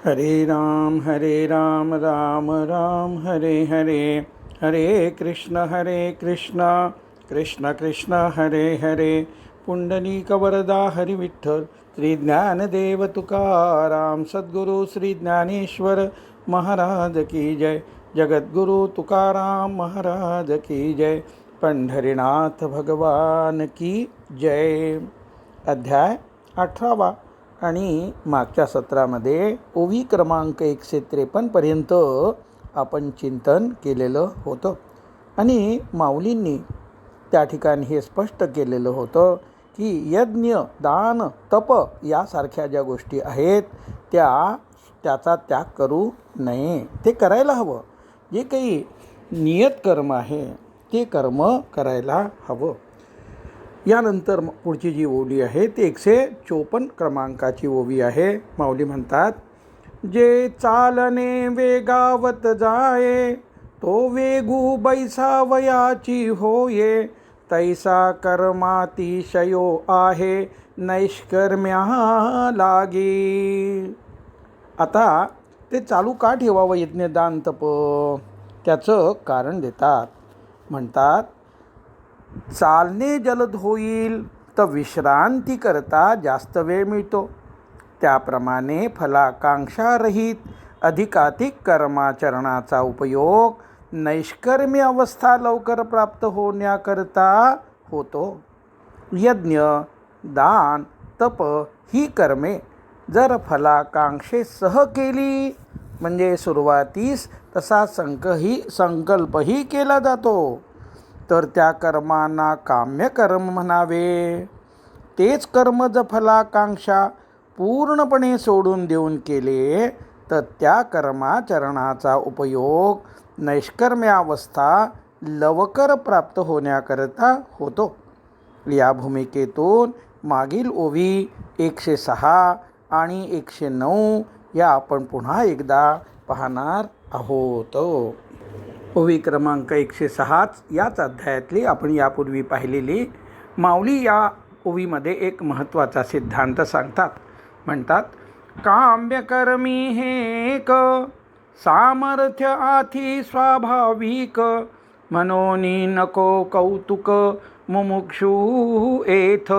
हरे राम राम राम हरे हरे, हरे कृष्ण कृष्ण कृष्ण हरे हरे. पुंडलिक वरदा हरी विठ्ठल, श्री ज्ञानदेव तुकाराम, सद्गुरु श्री ज्ञानेश्वर महाराज की जय. जगद्गुरु तुकाराम महाराज की जय. पंढरीनाथ भगवान की जय. अध्याय 18. आणि मागच्या सत्रामध्ये ओवी क्रमांक 153 पर्यंत आपण चिंतन केलेलं होतं आणि माऊलींनी त्या ठिकाणी हे स्पष्ट केलेलं होतं की यज्ञ, दान, तप यासारख्या ज्या गोष्टी आहेत त्याचा त्याग करू नये. ते करायला हवं. जे काही नियत कर्म आहे ते कर्म करायला हवं. यानंतर पुढची जी ओवी आहे ती 154 क्रमांकाची ओवी आहे. माऊली म्हणतात, जे चालणे वेगावत जाये, तो वेगू बैसावयाची होये, तैसा कर्मातिशयो आहे, नैष्कर्म्या लागी. आता ते चालू का ठेवावं यज्ञदान तप, त्याचं कारण देतात. म्हणतात, चालणे जलद होईल तर विश्रांती करता जास्त वेळ मिळतो. त्याप्रमाणे फलाकांक्षारहित अधिकाधिक कर्माचरणाचा उपयोग नैष्कर्म्य अवस्था लवकर प्राप्त होण्याकरता होतो. यज्ञ, दान, तप ही कर्मे जर फलाकांक्षेसह केली म्हणजे सुरुवातीस तसा संकल्पही केला जातो तर त्या कर्मांना काम्य कर्म म्हणावे. तेच कर्म जर फलाकांक्षा पूर्णपणे सोडून देऊन केले तर त्या कर्माचरणाचा उपयोग नैष्कर्म्यावस्था लवकर प्राप्त होण्याकरता होतो. या भूमिकेतून मागील ओवी 106 आणि 109 या आपण पुन्हा एकदा पाहणार आहोत. ओवी क्रमांक 106 याच अध्यायातली आपण यापूर्वी पाहिलेली. माऊली या ओवीमध्ये एक महत्त्वाचा सिद्धांत सांगतात. म्हणतात, काम्यकर्मी हे एक सामर्थ्य आथी स्वाभाविक, मनोनी नको कौतुक मुमुक्षू एथ.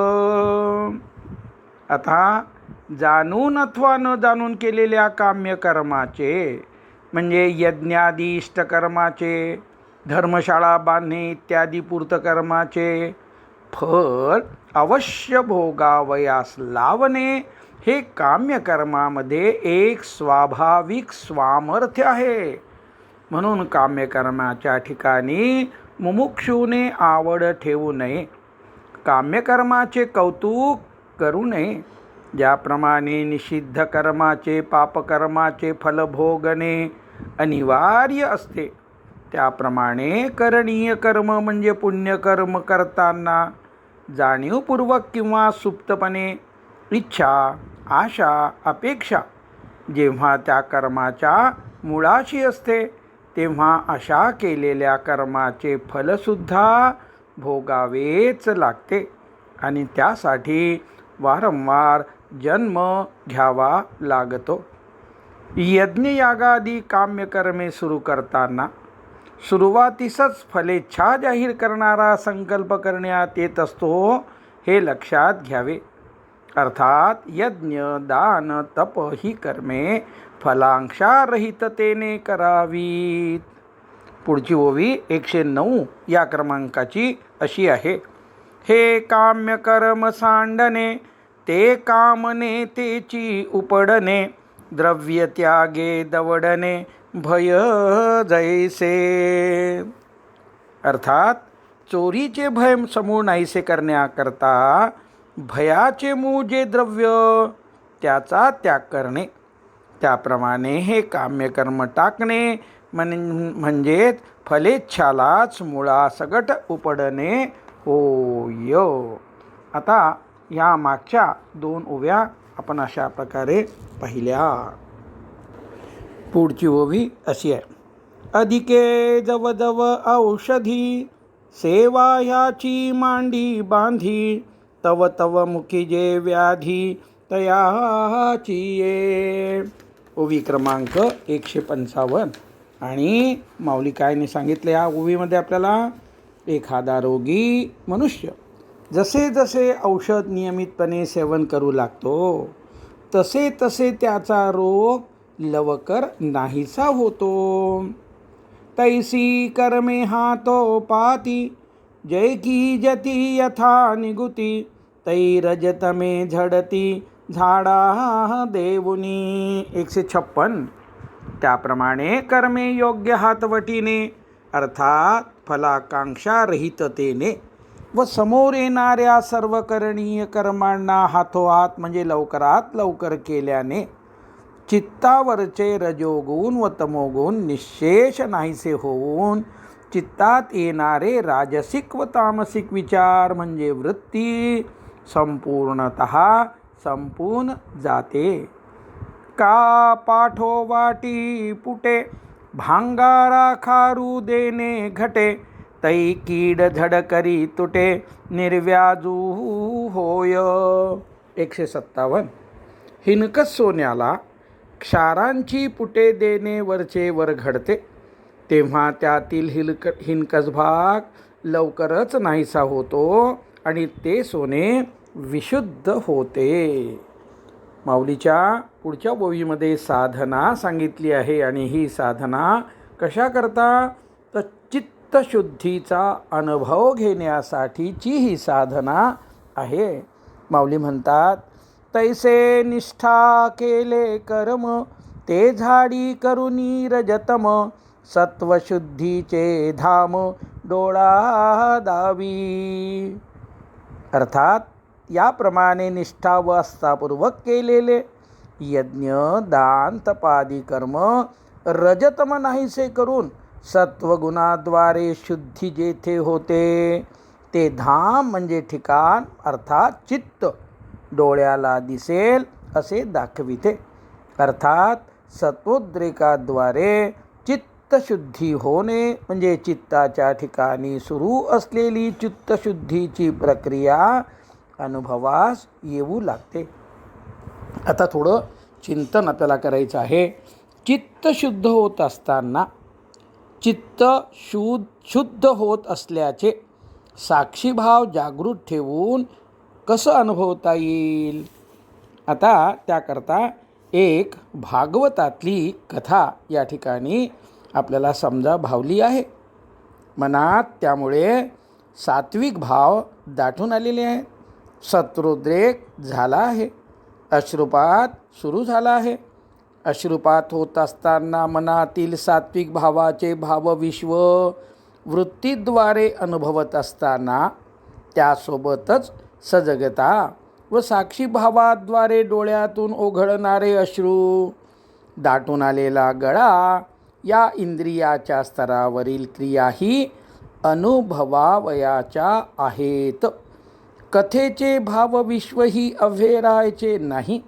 आता जाणून अथवा न जाणून केलेल्या काम्यकर्माचे म्हणजे यज्ञादी इष्टकर्माचे, धर्मशाळा बांधणे इत्यादी पूर्तकर्माचे फळ अवश्य भोगावयास लावणे हे काम्यकर्मामध्ये एक स्वाभाविक सामर्थ्य आहे. म्हणून काम्यकर्माच्या ठिकाणी मुमुक्षूने आवड ठेवू नये, काम्यकर्माचे कौतुक करू नये. ज्याप्रमाणे निषिद्ध कर्माचे, पापकर्माचे फल भोगणे अनिवार्य असते, त्याप्रमाणे करणीय कर्म म्हणजे पुण्यकर्म करताना जाणीवपूर्वक किंवा सुप्तपणे इच्छा, आशा, अपेक्षा जेव्हा त्या कर्माच्या मुळाशी असते तेव्हा अशा केलेल्या कर्माचे फलसुद्धा भोगावेच लागते आणि त्यासाठी वारंवार जन्म घ्यावा लागतो. यज्ञयागादी काम्यकर्मे सुरू करताना सुरुवातीसच फलेच्छा जाहीर करणारा संकल्प करण्यात येत असतो हे लक्षात घ्यावे. अर्थात यज्ञ, दान, तप ही कर्मे फलांक्षारहिततेने करावीत. पुढची ओवी 109 या क्रमांकाची अशी आहे. हे काम्यकर्म सांडणे, ते कामने तेची उपडणे, द्रव्य त्यागे दवडणे भय जैसे. अर्थात चोरीचे भय समूळ नाहीसे करण्याकरता भयाचे मूळ जे द्रव्य त्याचा त्याग करणे, त्याप्रमाणे हे काम्यकर्म टाकणे म्हणजेच फलेच्छालाच मुळासकट उपडणे होय. आता या मागच्या 2 ओव्या आपण अशा प्रकारे पाहिल्या. पुढची ओवी अशी आहे. अधिके जवजव औषधी, सेवा ह्याची मांडी बांधी, तव तव मुखी जे व्याधी तयाची ये. ओवी क्रमांक 155. आणि माऊली कायने सांगितलं या ओवीमध्ये आपल्याला, एखादा रोगी मनुष्य जसे जसे औषध नियमितपणे सेवन करू लागतो तसे तसे त्याचा रोग लवकर नाहीसा होतो. तैसी कर्मे हातो पाती जय की जती यथा निगुती तैरजतमे झडती झाडा देवुनी. 156. त्याप्रमाणे कर्मे योग्य हातवटीने अर्थात फलाकांक्षा रहिततेने व समोर येणाऱ्या सर्व करणीय कर्मांना हातोहात म्हणजे लवकरात लवकर केल्याने चित्तावरचे रजोगुण व तमोगुण निःशेष नाहीसे होऊन चित्तात येणारे राजसिक व तामसिक विचार म्हणजे वृत्ती संपूर्णतः संपून जाते. का पाठोवाटी पुटे भांगारा खारू देणे घटे तै कीड झडकरी तुटे निर्व्याजू होय. 157. हिनकस सोन्याला क्षारांची पुटे देणे वरचे वर घडते तेव्हा त्यातील हिनकस भाग लवकरच नाहीसा होतो आणि ते सोने विशुद्ध होते. माऊलीच्या पुढच्या ओवीमध्ये साधना सांगितली आहे आणि ही साधना कशा करता, तर चित्तशुद्धीचा अनुभव घेण्यासाठीची ही साधना आहे. माऊली म्हणतात, तैसे निष्ठा केले कर्म ते झाडी करुनी रजतम सत्वशुद्धीचे धाम डोळा दावी. अर्थात याप्रमाणे निष्ठा व आस्थापूर्वक केलेले यज्ञ दान तपादी कर्म रजतम नाहीसे करून सत्वगुणाद्वारे शुद्धी जेथे होते ते धाम म्हणजे ठिकाण अर्थात चित्त डोळ्याला दिसेल असे दाखविते. अर्थात सत्वोद्रेकाद्वारे चित्तशुद्धी होणे म्हणजे चित्ताच्या ठिकाणी सुरू असलेली चित्तशुद्धीची प्रक्रिया अनुभवास येऊ लागते. आता थोडं चिंतन आपल्याला करायचं आहे. चित्त शुद्ध होत असताना चित्त शुद्ध होत असल्याचे साक्षीभाव जागृत ठेवून कसं अनुभवता येईल. आता त्याकरता एक भागवतातली कथा या ठिकाणी आपल्याला समजा भावली आहे. मनात त्यामुळे सात्विक भाव दाटून आलेले आहेत. सत्रोद्रेक झाला आहे. अश्रुपात सुरू झाला आहे. अश्रुपात होत असताना मनातील सात्विक भावाचे भावविश्व वृत्तीद्वारे अनुभवत असताना त्यासोबतच सजगता व साक्षी भावाद्वारे डोळ्यातून ओघळणारे अश्रू दाटून आलेला गळा या इंद्रियाच्या स्तरावरील क्रियाही अनुभवावयाच्या आहेत. कथेचे भावविश्वही अव्हेरायचे नाही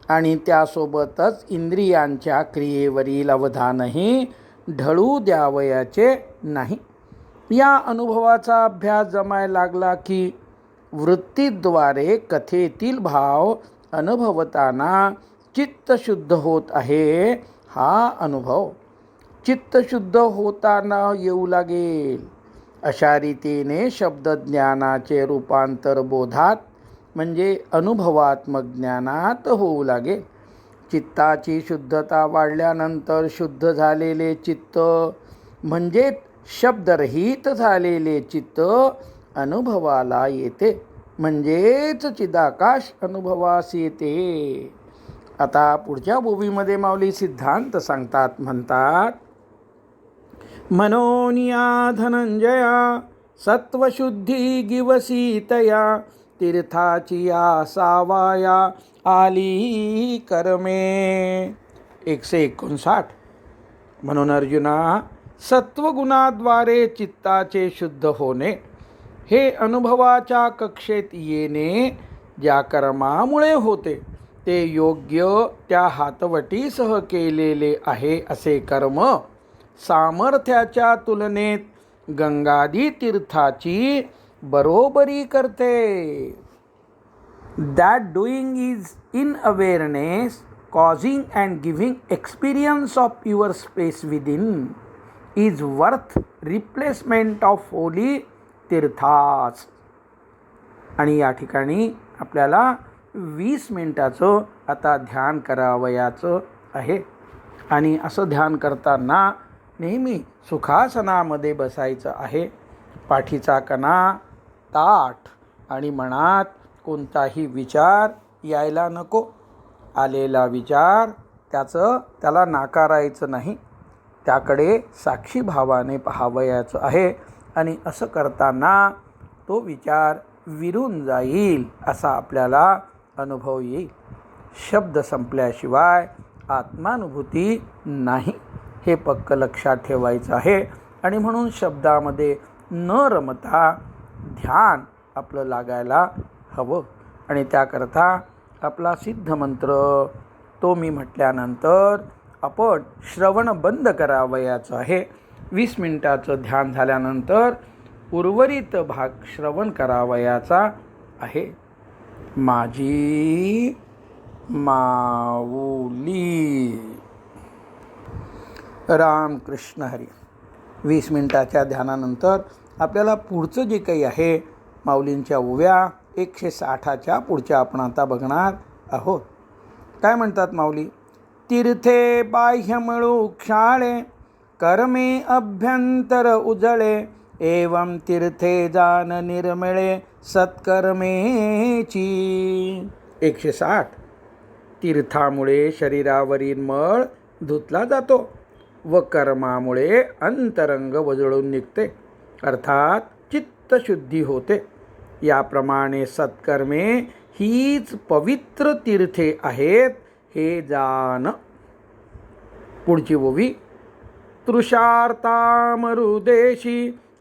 आणि त्यासोबतच इंद्रियांच्या क्रियेवरील अवधानही ढळू द्यावयाचे नाही. या अनुभवाचा अभ्यास जमायला लागला की वृत्तीद्वारे कथेतील भाव अनुभवताना चित्तशुद्ध होत आहे हा अनुभव चित्तशुद्ध होताना येऊ लागेल. अशा रीतीने शब्दज्ञानाचे रूपांतर बोधात म्हणजे अनुभवात्मक ज्ञानात होऊ लागेल. चित्ताची शुद्धता वाढल्यानंतर शुद्ध झालेले चित्त म्हणजेच शब्दरहित झालेले चित्त अनुभवाला येते म्हणजेच चिदाकाश अनुभवास येते. आता पुढच्या ओवीमध्ये माऊली सिद्धांत सांगतात. म्हणतात, मनोनिया धनंजया सत्वशुद्धी गिवसीतया तीर्थाची या सावाया आली कर्मे. 159. म्हणून अर्जुना, सत्वगुणाद्वारे चित्ताचे शुद्ध होणे हे अनुभवाच्या कक्षेत येणे ज्या कर्मामुळे होते ते योग्य त्या हातवटीसह केलेले आहे असे कर्म सामर्थ्याच्या तुलनेत गंगादी तीर्थाची बरोबरी करते. That doing is in awareness causing and giving experience of your space within is worth replacement of holy तीर्थास. आणि या ठिकाणी आपल्याला 20 मिनिटाचं आता ध्यान करावयाचं आहे. आणि असं ध्यान करताना नेहमी सुखासनामध्ये बसायचं आहे. पाठीचा कणा ताठ आणि मनात कोणताही विचार यायला नको. आलेला विचार त्याला नाकारायचं नाही, त्याकडे साक्षी भावाने पाहावयाचं आहे. आणि असं करताना तो विचार विरून जाईल असा आपल्याला अनुभव येईल. शब्द संपल्याशिवाय आत्मानुभूती नाही, हे पक्क लक्षात ठेवायचं आहे. आणि म्हणून शब्दामध्ये न रमता ध्यान आपलं लागायला हवं. आणि त्याकरता आपला सिद्ध मंत्र तो मी म्हटल्यानंतर आपण श्रवण बंद करावयाचं आहे. 20 मिनिटाचं ध्यान झाल्यानंतर उर्वरित भाग श्रवण करावयाचा आहे. माझी माऊली. रामकृष्ण हरी. 20 मिनिटाच्या ध्यानानंतर आपल्याला पुढचं जे काही आहे माऊलींच्या ओव्या 160च्या पुढच्या आपण आता बघणार आहोत. काय म्हणतात माऊली? तीर्थे बाह्य मिळू क्षाळे, कर्मे अभ्यंतर उजळे, एवं तीर्थे जान निर्मळे सत्कर्मेची. 160. तीर्थामुळे शरीरावरील मळ धुतला जातो व कर्मामुळे अंतरंग वजळून निघते, अर्थात चित्तशुद्धी होते. याप्रमाणे सत्कर्मे हीच पवित्र तीर्थे आहेत हे जान. पुढची ओवी. तृषार्तामरुदेशी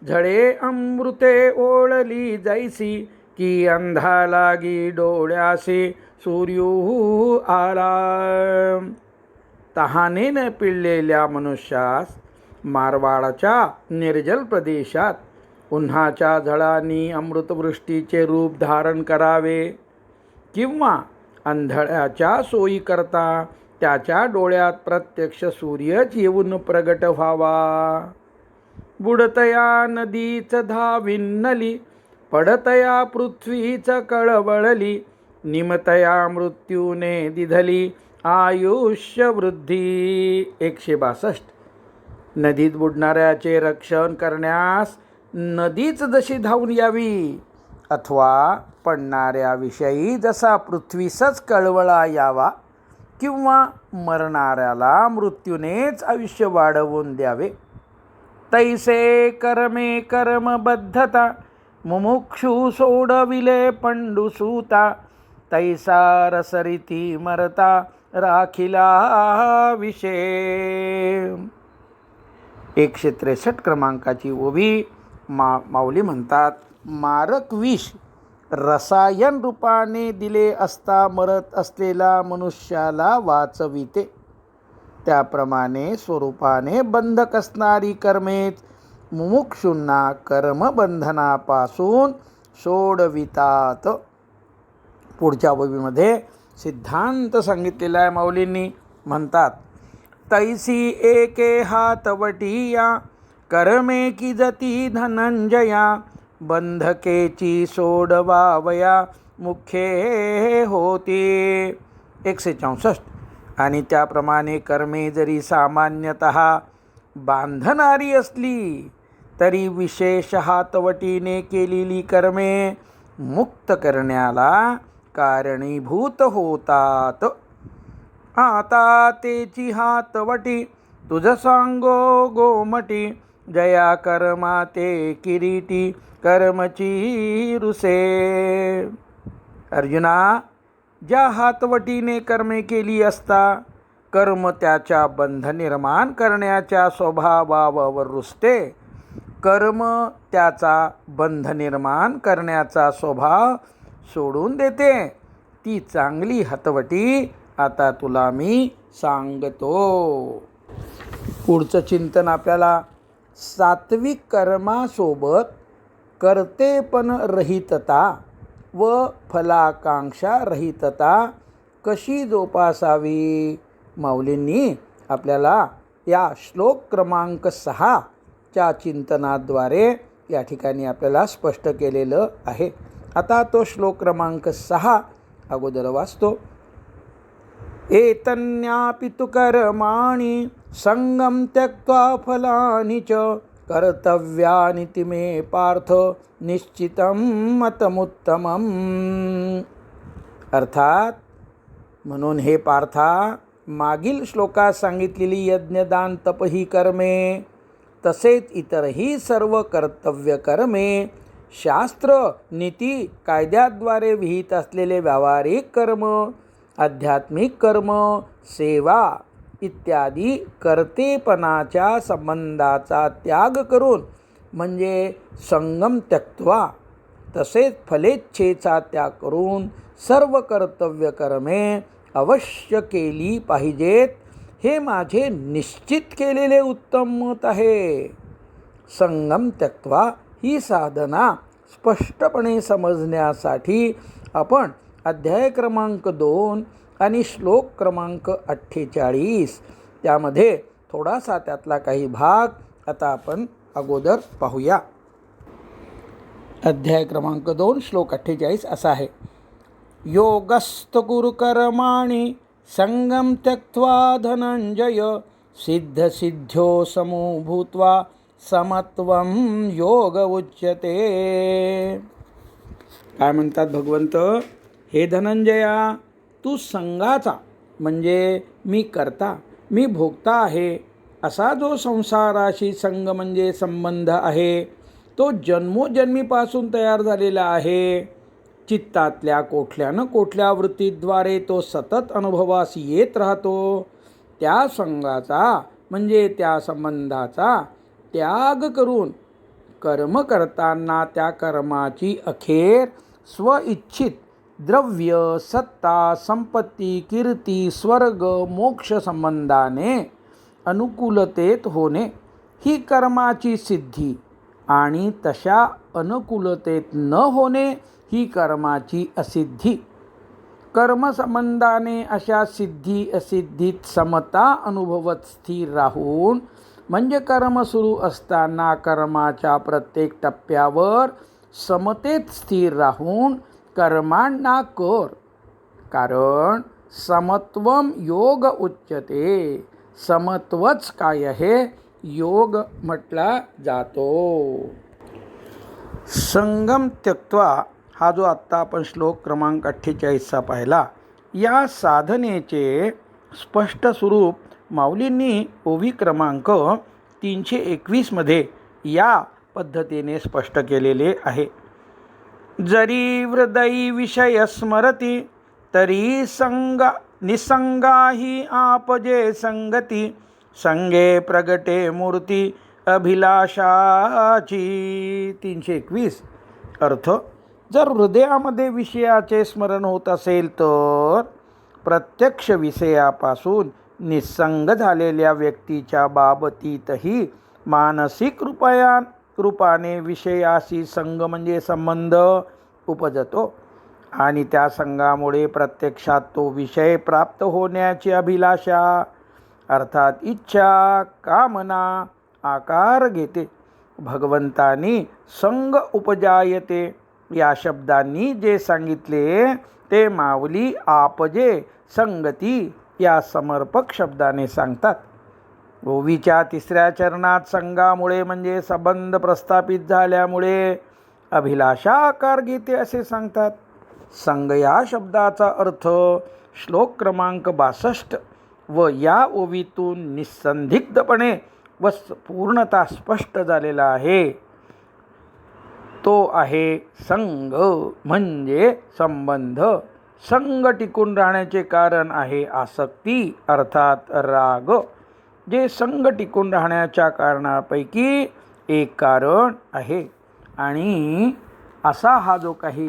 झळे अमृते ओळली जैसी, की अंधा लागी डोळ्यासे सूर्यो आला. तहानेने पिळलेल्या मनुष्यास मारवाडाच्या निर्जल प्रदेशात उन्हाच्या झळांनी अमृतवृष्टीचे रूप धारण करावे, किंवा अंधळ्याच्या सोयीकरता त्याच्या डोळ्यात प्रत्यक्ष सूर्यच येऊन प्रगट व्हावा. बुडतया नदीच धाविन्नली, पडतया पृथ्वीच कळवळली, निमतया मृत्यूने दिधली आयुष्य वृद्धी. 162. नदीत बुडणाऱ्याचे रक्षण करण्यास नदीच जशी धावून यावी, अथवा पडणाऱ्याविषयी जसा पृथ्वीसच कळवळा यावा, किंवा मरणाऱ्याला मृत्यूनेच आयुष्य वाढवून द्यावे, तैसे कर्मे कर्मबद्धता मुमुक्षु सोडविले पंडुसूता, तैसा रसरिती मरता राखिला विषय. 163 क्रमांकाची ओवी. माऊली म्हणतात, मारक विष रसायन रूपाने दिले असता मरत असलेला मनुष्याला वाचविते, त्याप्रमाणे स्वरूपाने बंधक असणारी कर्मेच मुमुक्षूंना कर्मबंधनापासून सोडवितात. पुढच्या ओवीमध्ये सिद्धांत सांगितलेला आहे माऊलींनी. म्हणतात, तैसी एके हातवटिया कर्मे की जती धनंजया, बंधकेची सोडवावया मुख्ये होती. 164. आणि त्याप्रमाणे कर्मे जरी सामान्यतः बांधणारी असली तरी विशेष हातवटीने केलेली कर्मे मुक्त करण्याला कारणीभूत होतात. आता तेची हातवटी तुझ सांगो गोमटी, जया कर्मा ते किरीटी कर्मची रुसे. अर्जुना, ज्या हातवटीने कर्मे केली असता कर्म त्याच्या बंध निर्माण करण्याच्या स्वभावावर रुसते, कर्म त्याचा बंध निर्माण करण्याचा स्वभाव सोडून देते, ती चांगली हातवटी आता तुला मी सांगतो. पुढचं चिंतन आपल्याला सात्विक कर्मासोबत कर्तेपण रहितता व फलाकांक्षा रहितता कशी जोपासावी, माऊलींनी आपल्याला या श्लोक क्रमांक 6 च्या चिंतनाद्वारे या ठिकाणी आपल्याला स्पष्ट केलेलं आहे. आता तो श्लोक क्रमांक 6 अगोदर वाचतो. एतन्यापि तु कर्माणि संगम त्यक्त्वा फलानि च कर्तव्यानि ति मे पार्थ निश्चितं मतमुत्तमम्. अर्थात म्हणून हे पार्था, मागील श्लोकात सांगितलेली यज्ञदान तप ही कर्मे, तसेच इतरही सर्व कर्तव्य कर्मे, शास्त्र नीती कायद्याद्वारे विहित असलेले व्यावहारिक कर्म, आध्यात्मिक कर्म, सेवा इत्यादी कर्तेपणाच्या संबंधाचा त्याग करून म्हणजे संगम त्यक्त्वा, तसेच फलेच्छेचा त्याग करून सर्व कर्तव्य कर्मे अवश्य केली पाहिजेत, हे माझे निश्चित केलेले उत्तम मत आहे. संगम त्यक्त्वा ही साधना स्पष्टपणे समजण्यासाठी आपण अध्याय क्रमांक 2 आणि श्लोक क्रमांक 48 त्यामध्ये थोडासा त्यातला काही भाग आता आपण अगोदर पाहूया. अध्याय क्रमांक 2 श्लोक 48 असा आहे. योगस्थ कुरु कर्माणि संगम त्यक्त्वा धनंजय सिद्ध सिद्ध्यो समो भूत्वा समत्वम योग उच्यते. काय म्हणतात भगवंत, हे धनंजया, तू संगाचा म्हणजे मी करता मी भोगता आहे असा जो संसाराशी संग म्हणजे संबंध आहे, तो जन्मोजन्मीपासून तयार झालेला आहे. चित्तातल्या कोठल्या वृत्तीद्वारे तो सतत अनुभवास येत राहतो. त्या संगाचा म्हणजे त्या संबंधाचा त्याग करून कर्म करताना त्या कर्माची अखेर स्वइच्छित द्रव्य, सत्ता, संपत्ती, कीर्ती, स्वर्ग, मोक्ष संबंधाने अनुकूलतेत होणे ही कर्माची सिद्धी, आणि तशा अनुकूलतेत न होणे ही कर्माची असिद्धी. कर्मसंबंधाने अशा सिद्धी असिद्धीत समता अनुभवत स्थिर राहून म्हणजे कर्म सुरू असताना कर्माच्या प्रत्येक टप्प्यावर समतेत स्थिर राहून कर्मांना कर, कारण समत्वम योग उच्यते. समत्वच काय आहे, योग म्हटला जातो. संगम त्यक्त्वा हा जो आत्ता आपण श्लोक क्रमांक 48 पाहिला, या साधनेचे स्पष्ट स्वरूप माऊलींनी ओवी क्रमांक 321 मध्ये या पद्धतीने स्पष्ट केलेले आहे. जरी हृदयी विषय स्मरती तरी निसंगा ही आपजे संगती, संगे प्रगटे मूर्ती अभिलाषाची. 321 अर्थ, जर हृदयामध्ये विषयाचे स्मरण होत असेल तर प्रत्यक्ष विषयापासून निसंग झालेल्या व्यक्तीच्या बाबतीतही मानसिक रूपाने विषयाशी संग म्हणजे संबंध उपजतो, आणि त्या संगामुळे प्रत्यक्षात तो विषय प्राप्त होण्याची अभिलाषा अर्थात इच्छा, कामना आकार घेते. भगवंतानी संग उपजायते या शब्दांनी जे सांगितले ते माऊली आपजे संगती या समर्पक शब्दाने सांगतात. ओवीच्या 3ऱ्या चरणात संगामुळे म्हणजे संबंध प्रस्थापित झाल्यामुळे अभिलाषा आकार घेते असे सांगतात. संग या शब्दाचा अर्थ श्लोक क्रमांक 62 व या ओवीतून निसंदिग्धपणे व पूर्णतः स्पष्ट झालेला आहे. तो आहे संग म्हणजे संबंध. संग टिकून राहण्याचे कारण आहे आसक्ती अर्थात राग, जे संग टिकून राहण्याच्या कारणापैकी एक कारण आहे. आणि असा हा जो काही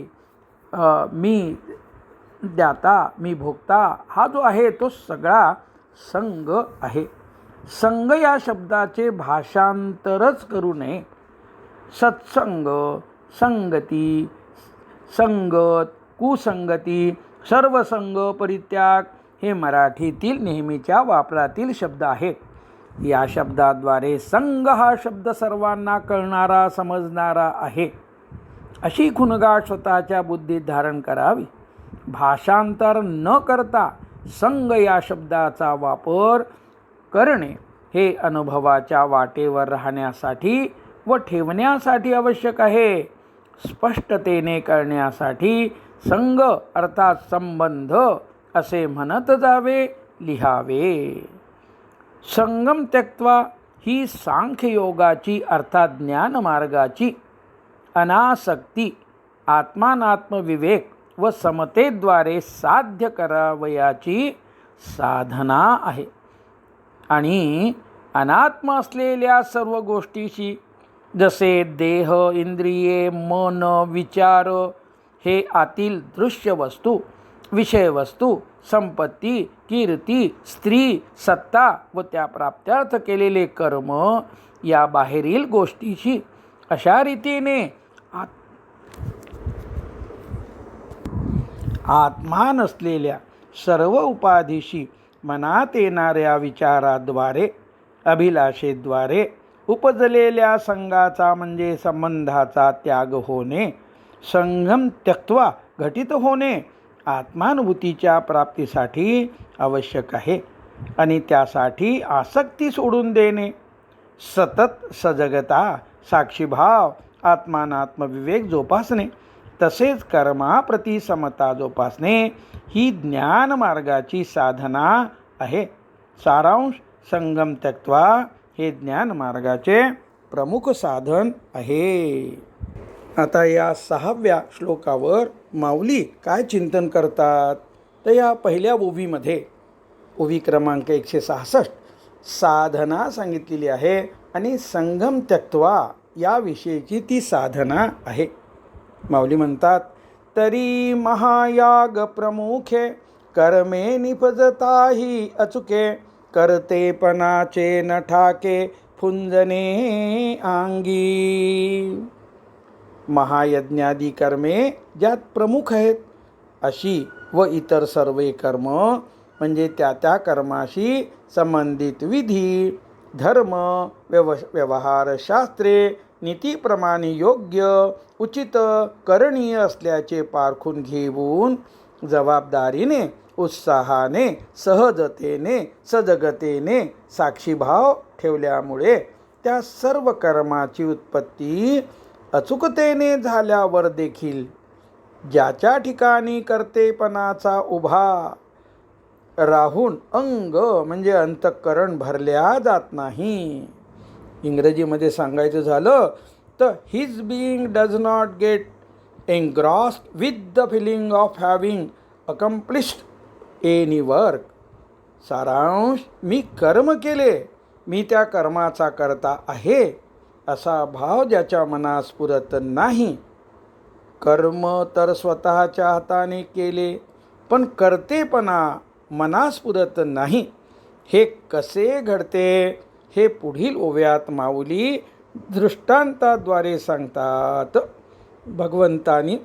मी द्याता मी भोगता हा जो आहे तो सगळा संग आहे. संग या शब्दाचे भाषांतरच करू नये. सत्संग, संगती, संगत, कुसंगती सर्व संग परित्याग हे मराठीतील नेहमीच्या वापरातील शब्द आहेत. या शब्दाद्वारे संग हा शब्द सर्वांना कळणारा समजणारा आहे अशी खुणगाठ स्वतःच्या बुद्धीत धारण करावी. भाषांतर न करता संग या शब्दाचा वापर करणे हे अनुभवाच्या वाटेवर राहण्यासाठी व ठेवण्यासाठी आवश्यक आहे. स्पष्टतेने करण्यासाठी संग अर्थात संबंध असे म्हणत जावे, लिहावे. संगम त्यक्त्वा ही सांख्ययोगाची अर्थात ज्ञानमार्गाची अनासक्ती आत्मानात्मविवेक व समतेद्वारे साध्य करावयाची साधना आहे. आणि अनात्म असलेल्या सर्व गोष्टीशी जसे देह, इंद्रिये, मन, विचार हे आतील दृश्य वस्तू, विषय वस्तू, संपत्ती, कीर्ती, स्त्री, सत्ता व त्या प्राप्त्यार्थ केलेले कर्म या बाहेरील गोष्टीशी अशा रीतीने आत्मा नसलेल्या सर्व उपाधीशी मनात येणाऱ्या विचाराद्वारे अभिलाषेद्वारे उपजलेल्या संगाचा म्हणजे संबंधाचा त्याग होणे, संगम त्यक्त्वा घटित होणे आत्मानुभूतीच्या प्राप्तीसाठी आवश्यक आहे. आणि त्यासाठी आसक्ती सोडून देणे, सतत सजगता, साक्षीभाव, आत्मानात्मविवेक जोपासणे तसेच कर्माप्रती समता जोपासणे ही ज्ञानमार्गाची साधना आहे. सारांश संगम त्यक्त्वा हे ज्ञानमार्गाचे प्रमुख साधन आहे. आता या 6व्या श्लोकावर माऊली काय चिंतन करतात तर या पहिल्या ओवीमध्ये ओवी क्रमांक 166 साधना सांगितलेली आहे आणि संगम त्यक्त्वा याविषयीची ती साधना आहे. माऊली म्हणतात, तरी महायाग प्रमुखे कर्मे निपजताही अचुके करतेपणाचे न ठाके फुंजने अंगी. महायज्ञादी कर्मे ज्यात प्रमुख आहेत अशी व इतर सर्वे कर्म म्हणजे त्या कर्माशी संबंधित विधी, धर्म, व्यवहारशास्त्रे नीतीप्रमाणे योग्य उचित करणीय असल्याचे पारखून घेऊन जबाबदारीने, उत्साहाने, सहजतेने, सजगतेने साक्षीभाव ठेवल्यामुळे त्या सर्व कर्माची उत्पत्ती अचूकतेने झाल्यावर देखील ज्याच्या ठिकाणी कर्तेपणाचा उभा राहून अंग म्हणजे अंतःकरण भरल्या जात नाही. इंग्रजीमध्ये सांगायचं झालं तर his being does not get engrossed with the feeling of having accomplished any work. सारांश, मी कर्म केले, मी त्या कर्माचा करता आहे असा भाव ज्याच्या मनास स्फुरत नाही. कर्म तर स्वतःच्या हाताने केले पण कर्तेपणा मनास स्फुरत नाही. हे कसे घडते हे पुढील ओव्यात माऊली दृष्टांताद्वारे सांगतात. भगवंतानी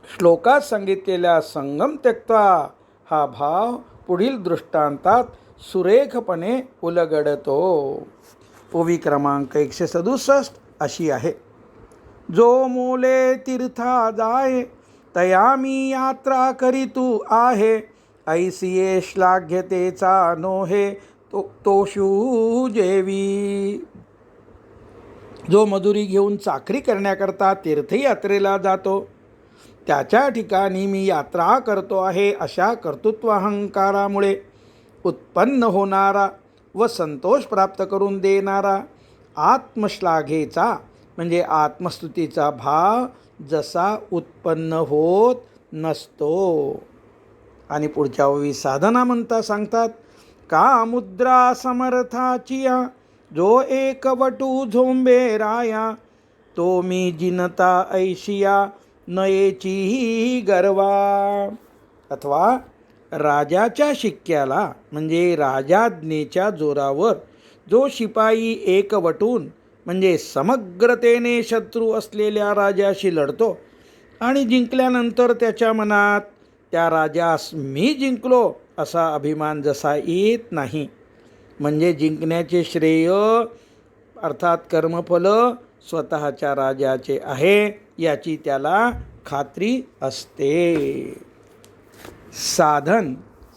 श्लोकात सांगितलेल्या संगम त्यक्त्वा हा भाव पुढील दृष्टांतात सुरेखपणे उलगडतो. ओवी क्रमांक 167 अशी आहे. जो मोले तीर्था जाये तया मी यात्रा करीतू आहे ऐसिये श्लाघ्यतेचा नोहे तोषू जेवी. जो मजुरी घेऊन चाकरी करण्याकरता तीर्थयात्रेला जातो त्याच्या ठिकाणी मी यात्रा करतो आहे अशा कर्तृत्वाहंकारामुळे उत्पन्न होणारा व संतोष प्राप्त करून देणारा आत्मश्लाघेचा म्हणजे आत्मस्तुतीचा भाव जसा उत्पन्न होत नसतो. आणि पुढच्या ओवी साधना म्हणता सांगतात, का मुद्रा समर्थाचिया जो एकवटू झोंबे राया तो मी जिनता ऐशिया नयेची गर्वा. अथवा राजाच्या शिक्क्याला म्हणजे राजाज्ञेच्या जोरावर जो शिपाई एकवटून म्हणजे समग्रतेने शत्रू असलेल्या राजाशी लढतो आणि जिंकल्यानंतर त्याच्या मनात त्या राजास मी जिंकलो असा अभिमान जसा येत नाही, म्हणजे जिंकण्याचे श्रेय अर्थात कर्मफल स्वतःच्या राजाचे आहे याची त्याला खात्री असते. साधन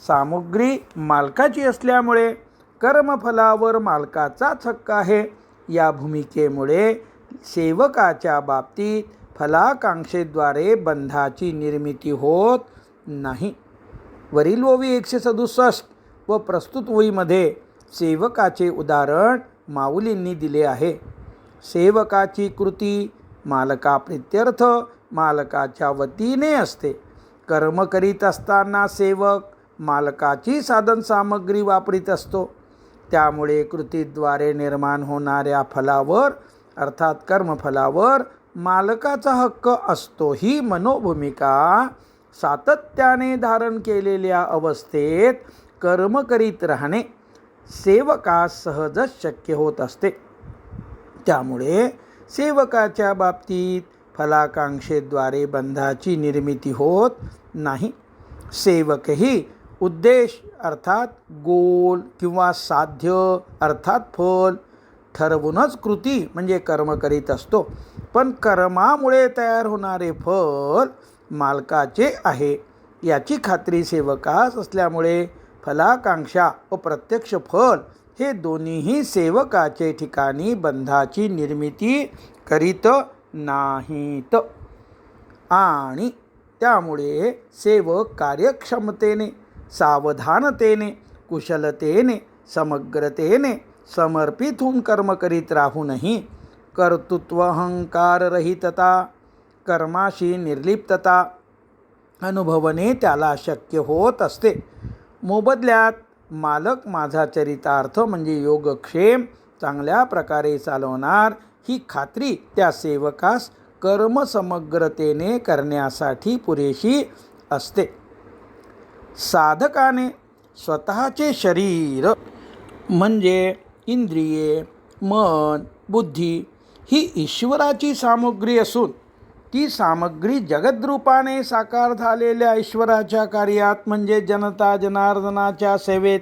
सामुग्री मालकाची असल्यामुळे कर्मफलावर मालकाचाच हक्क आहे. या भूमिकेमुळे सेवकाच्या बाबतीत फलाकांक्षेद्वारे बंधाची निर्मिती होत नाही. वरील ओवी 167 व प्रस्तुत ओवीमध्ये सेवकाचे उदाहरण माऊलींनी दिले आहे. सेवकाची कृती मालकाप्रित्यर्थ मालकाच्या वतीने असते. कर्म करीत असताना सेवक मालकाची साधनसामग्री वापरीत असतो. त्यामुळे कृतीद्वारे निर्माण होणाऱ्या फलावर अर्थात कर्मफलावर मालकाचा हक्क असतो. ही मनोभूमिका सातत्याने धारण केलेल्या अवस्थेत कर्म करीत राहणे सेवकास सहजच शक्य होत असते. त्यामुळे सेवकाच्या बाबतीत फलाकांक्षेद्वारे बंधाची निर्मिती होत नाही. सेवकही उद्देश अर्थात गोल किंवा साध्य अर्थात फल ठरवूनच कृती म्हणजे कर्म करीत असतो. पण कर्मामुळे तयार होणारे फल मालकाचे आहे याची खात्री सेवकास असल्यामुळे फलाकांक्षा व प्रत्यक्ष फल हे दोन्हीही सेवकाचे ठिकाणी बंधाची निर्मिती करीत नाहीत. आणि त्यामुळे सेवक कार्यक्षमतेने सावधानतेने कुशलतेने समग्रतेने समर्पित होऊन कर्म करीत राहूनही कर्तृत्वहंकाररहितता कर्माशी निर्लिप्तता अनुभवणे त्याला शक्य होत असते. मोबदल्यात मालक माझा चरितार्थ म्हणजे योगक्षेम चांगल्या प्रकारे चालवणार ही खात्री त्या सेवकास कर्मसमग्रतेने करण्यासाठी पुरेशी असते. साधकाने स्वतःचे शरीर म्हणजे इंद्रिये मन बुद्धी ही ईश्वराची सामुग्री असून ती सामग्री जगद्रूपाने साकार झालेल्या ईश्वराच्या कार्यात म्हणजे जनता जनार्दनाच्या सेवेत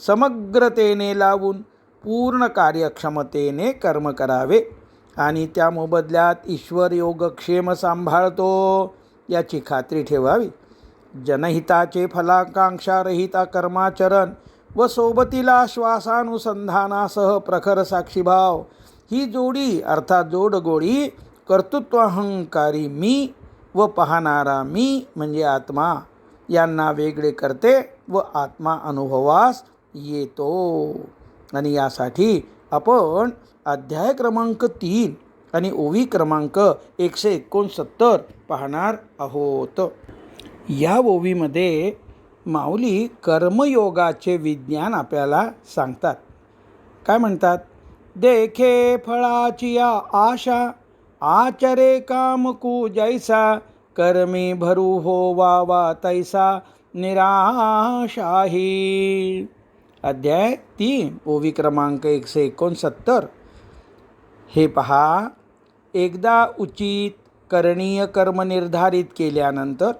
समग्रतेने लावून पूर्ण कार्यक्षमतेने कर्म करावे आणि त्या मोबदल्यात ईश्वर योगक्षेम सांभाळतो याची खात्री ठेवावी. जनहिताचे फलाकांक्षारहित कर्माचरण व सोबतीला श्वासानुसंधानासह प्रखर साक्षीभाव ही जोडी अर्थात जोडगोळी कर्तृत्वाहंकारी मी व पाहणारा मी म्हणजे आत्मा यांना वेगळे करते व आत्मा अनुभवास येतो. आणि यासाठी आपण अध्याय क्रमांक 3 आणि ओवी क्रमांक 169 पाहणार आहोत. या ओवीमध्ये माऊली कर्मयोगाचे विज्ञान आपल्याला सांगतात. काय म्हणतात? देखे फळाची आशा आचरे कामकू जैसा कर्मी भरू होवा तैसा निराशाही. अध्याय 3 ओवी क्रमांक 169. हे पहा, एकदा उचित करणीय कर्म निर्धारित केल्यानंतर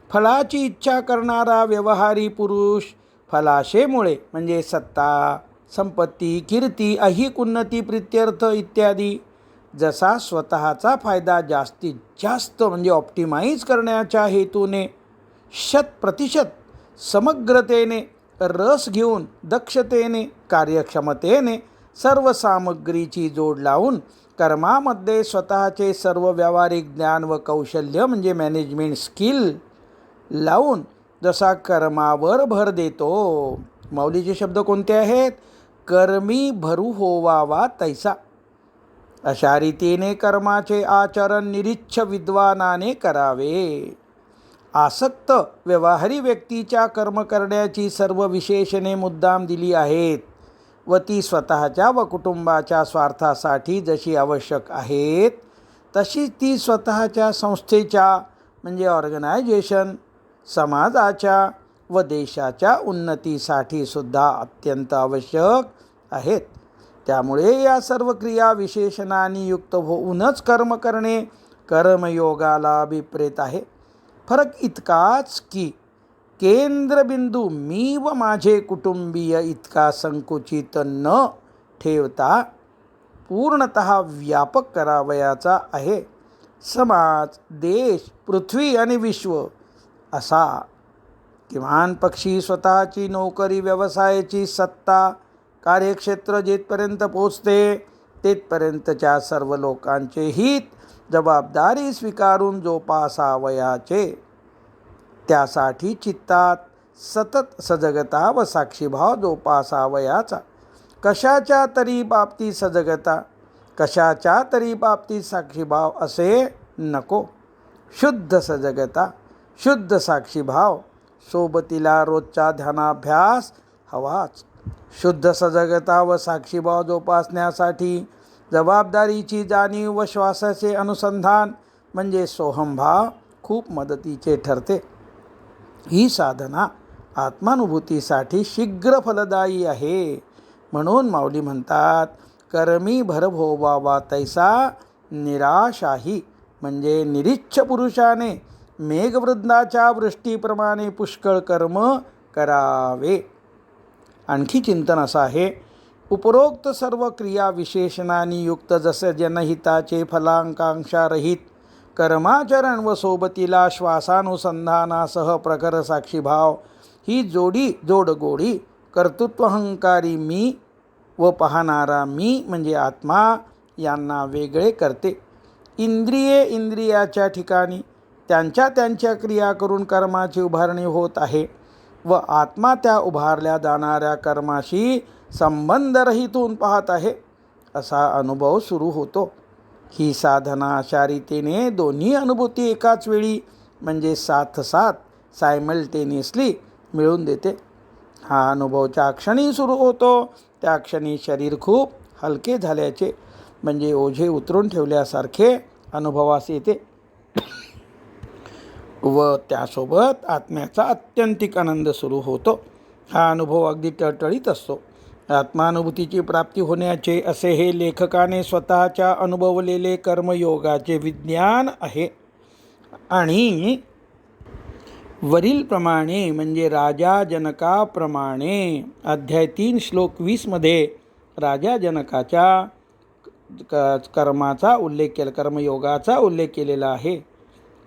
फळाची इच्छा करणारा व्यवहारी पुरुष फलाशेमुळे म्हणजे सत्ता संपत्ती कीर्ती ऐहिक उन्नती प्रित्यर्थ इत्यादी जसा स्वतःचा फायदा जास्तीत जास्त म्हणजे ऑप्टिमाइज करण्याच्या हेतूने 100% समग्रतेने रस घेऊन दक्षतेने कार्यक्षमतेने सर्व सामग्रीची जोड लावून कर्मामध्ये स्वतःचे सर्व व्यावहारिक ज्ञान व कौशल्य म्हणजे मॅनेजमेंट स्किल लावून जसा कर्मावर भर देतो. माऊलीचे शब्द कोणते आहेत? कर्मी भरू होवावा तैसा. अशा रीतीने कर्माचे आचरण निरीच्छ विद्वानाने करावे. आसक्त व्यवहारी व्यक्तीच्या कर्म करण्याची सर्व विशेषणे मुद्दाम दिली आहेत व ती स्वतःच्या व कुटुंबाच्या स्वार्थासाठी जशी आवश्यक आहेत तशी ती स्वतःच्या संस्थेच्या म्हणजे ऑर्गनायझेशन समाजाच्या व देशाच्या उन्नतीसाठी सुद्धा अत्यंत आवश्यक आहेत. त्यामुळे या सर्व क्रिया विशेषणांनी युक्त होऊनच कर्म करणे कर्मयोगाला अभिप्रेत आहे. फरक इतकाच की केंद्रबिंदू मी व माझे कुटुंबीय इतका संकुचित न ठेवता पूर्णतः व्यापक करावयाचा आहे. समाज, देश, पृथ्वी आणि विश्व असा. किमान पक्षी स्वतःची नोकरी, व्यवसायाची सत्ता, कार्यक्षेत्र जेथपर्यंत पोचते तेथपर्यंतच्या सर्व लोकांचे हित, जबाबदारी स्वीकारून जोपासावयाचे. त्यासाठी चित्तात सतत सजगता व साक्षीभाव जोपासावयाचा. कशाच्या तरी बाबतीत सजगता, कशाच्या तरी बाबतीत साक्षीभाव असे नको. शुद्ध सजगता, शुद्ध साक्षीभाव सोबतीला रोजचा ध्यानाभ्यास हवाच. शुद्ध सजगता व साक्षीभाव जोपासण्यासाठी जबाबदारीची जाणीव व श्वासाचे अनुसंधान म्हणजे सोहमभाव खूप मदतीचे ठरते. ही साधना आत्मानुभूतीसाठी शीघ्र फलदायी आहे. म्हणून माऊली म्हणतात, कर्मी भरभोवावा तैसा निराशाही, म्हणजे निरीच्छ पुरुषाने मेघवृंदाच्या वृष्टीप्रमाणे पुष्कळ कर्म करावे. आणखी चिंतन असं आहे, उपरोक्त सर्व क्रिया विशेषणांनी युक्त जसे जनहिताचे फलाकांक्षारहित कर्माचरण व सोबतीला श्वासानुसंधानासह प्रखर साक्षीभाव ही जोडगोडी कर्तृत्वहंकारी मी व पाहणारा मी म्हणजे आत्मा यांना वेगळे करते. इंद्रिये इंद्रियाच्या ठिकाणी त्यांच्या क्रिया करून कर्माची उभारणी होत आहे व आत्मा त्या उभारल्या जाणाऱ्या कर्माशी संबंध रहितून पाहत आहे असा अनुभव सुरू होतो. ही साधना अशा रीतीने दोन्ही अनुभूती एकाच वेळी म्हणजे साथ सायमल्टेनियसली मिळवून देते. हा अनुभव ज्या क्षणी सुरू होतो त्या क्षणी शरीर खूप हलके झाल्याचे म्हणजे ओझे उतरून ठेवल्यासारखे अनुभवास येते व त्यासोबत आत्म्याचा अत्यंतिक आनंद सुरू होतो. हा अनुभव अगदी टळटळीत असतो. आत्मानुभूतीची प्राप्ती होण्याचे असे हे लेखकाने स्वतःच्या अनुभवलेले कर्मयोगाचे विज्ञान आहे. आणि वरीलप्रमाणे म्हणजे राजा जनकाप्रमाणे अध्याय 3 श्लोक 20 मध्ये राजा जनकाच्या कर्माचा उल्लेख केला, कर्मयोगाचा उल्लेख केलेला आहे.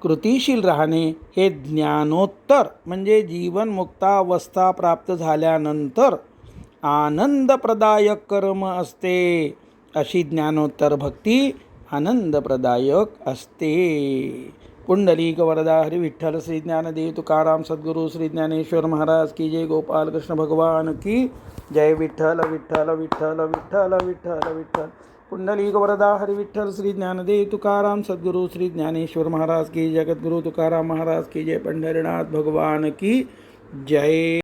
कृतिशील राहणे हे ज्ञानोत्तर म्हणजे जीवनमुक्तावस्था प्राप्त झाल्यानंतर आनंदप्रदायक कर्म असते. अशी ज्ञानोत्तर भक्ती आनंदप्रदायक असते. पुंडलिक वरदा हरी विठ्ठल श्री ज्ञानदेव तुकाराम सद्गुरु श्री ज्ञानेश्वर महाराज की जय. गोपाल कृष्ण भगवान की जय. विठ्ठल विठ्ठल विठ्ठल विठ्ठल विठ्ठल विठ्ठल. पुंडलिक वरदा हरी विठ्ठल श्री ज्ञानदेव तुकाराम सद्गुरु श्री ज्ञानेश्वर महाराज की, जगद्गुरु तुकाराम महाराज की जय. पंढरीनाथ भगवान की जय.